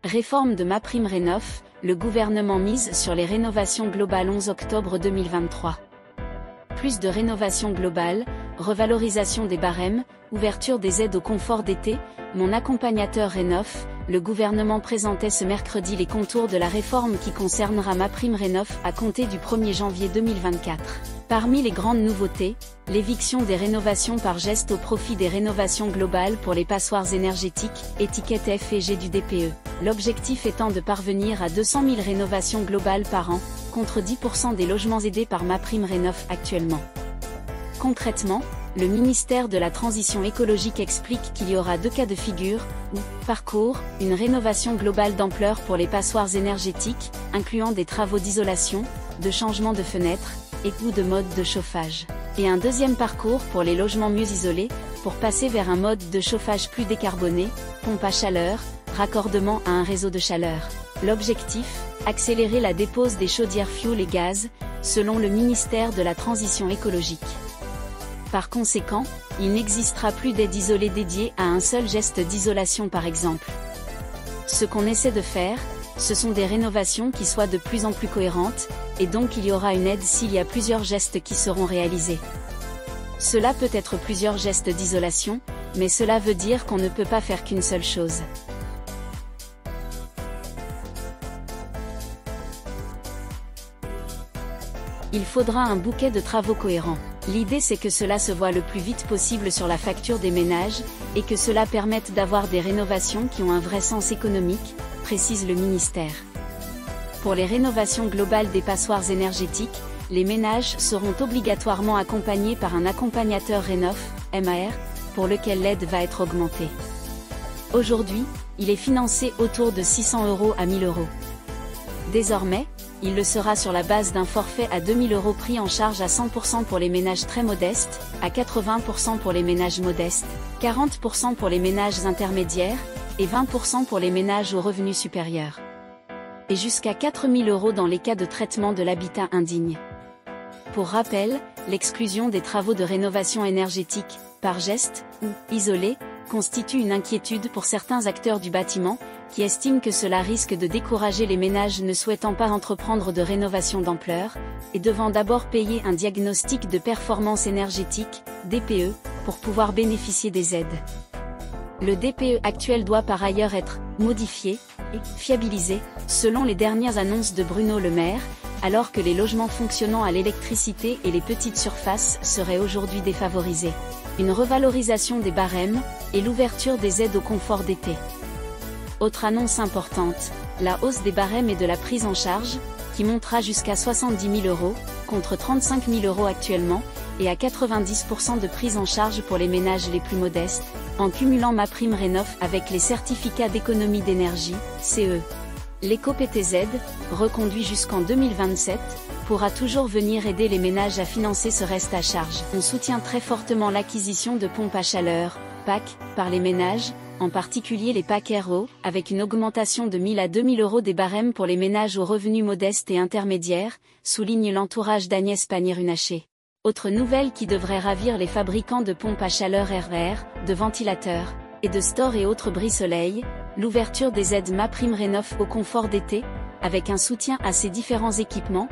Réforme de MaPrimeRénov', le gouvernement mise sur les rénovations globales 11 octobre 2023. Plus de rénovation globale, revalorisation des barèmes, ouverture des aides au confort d'été, mon accompagnateur Rénov', le gouvernement présentait ce mercredi les contours de la réforme qui concernera MaPrimeRénov' à compter du 1er janvier 2024. Parmi les grandes nouveautés, l'éviction des rénovations par geste au profit des rénovations globales pour les passoires énergétiques, étiquette F et G du DPE. L'objectif étant de parvenir à 200 000 rénovations globales par an, contre 10% des logements aidés par MaPrimeRénov' actuellement. Concrètement, le ministère de la Transition écologique explique qu'il y aura deux cas de figure, ou, parcours, une rénovation globale d'ampleur pour les passoires énergétiques, incluant des travaux d'isolation, de changement de fenêtres, et ou de mode de chauffage. Et un deuxième parcours pour les logements mieux isolés, pour passer vers un mode de chauffage plus décarboné, pompe à chaleur, raccordement à un réseau de chaleur. L'objectif, accélérer la dépose des chaudières fioul et gaz, selon le ministère de la Transition écologique. Par conséquent, il n'existera plus d'aide isolée dédiée à un seul geste d'isolation par exemple. Ce qu'on essaie de faire, ce sont des rénovations qui soient de plus en plus cohérentes, et donc il y aura une aide s'il y a plusieurs gestes qui seront réalisés. Cela peut être plusieurs gestes d'isolation, mais cela veut dire qu'on ne peut pas faire qu'une seule chose. Il faudra un bouquet de travaux cohérents. L'idée c'est que cela se voit le plus vite possible sur la facture des ménages, et que cela permette d'avoir des rénovations qui ont un vrai sens économique, précise le ministère. Pour les rénovations globales des passoires énergétiques, les ménages seront obligatoirement accompagnés par un accompagnateur Rénov', MAR, pour lequel l'aide va être augmentée. Aujourd'hui, il est financé autour de 600 € à 1 000 €. Désormais, il le sera sur la base d'un forfait à 2 000 € pris en charge à 100% pour les ménages très modestes, à 80% pour les ménages modestes, 40% pour les ménages intermédiaires, et 20% pour les ménages aux revenus supérieurs. Et jusqu'à 4 000 € dans les cas de traitement de l'habitat indigne. Pour rappel, l'exclusion des travaux de rénovation énergétique, par geste, ou isolé, constitue une inquiétude pour certains acteurs du bâtiment, qui estiment que cela risque de décourager les ménages ne souhaitant pas entreprendre de rénovation d'ampleur, et devant d'abord payer un diagnostic de performance énergétique, DPE, pour pouvoir bénéficier des aides. Le DPE actuel doit par ailleurs être modifié et fiabilisé, selon les dernières annonces de Bruno Le Maire, alors que les logements fonctionnant à l'électricité et les petites surfaces seraient aujourd'hui défavorisés. Une revalorisation des barèmes, et l'ouverture des aides au confort d'été. Autre annonce importante, la hausse des barèmes et de la prise en charge, qui montera jusqu'à 70 000 €, contre 35 000 € actuellement, et à 90% de prise en charge pour les ménages les plus modestes, en cumulant MaPrimeRénov' avec les certificats d'économie d'énergie, CE. L'éco-PTZ, reconduit jusqu'en 2027, pourra toujours venir aider les ménages à financer ce reste à charge. On soutient très fortement l'acquisition de pompes à chaleur, PAC, par les ménages, en particulier les PAC RO, avec une augmentation de 1 000 à 2 000 € des barèmes pour les ménages aux revenus modestes et intermédiaires, souligne l'entourage d'Agnès Pannier-Runacher. Autre nouvelle qui devrait ravir les fabricants de pompes à chaleur RR, de ventilateurs, et de stores et autres brise-soleil, l'ouverture des aides MaPrimeRénov' au confort d'été, avec un soutien à ces différents équipements,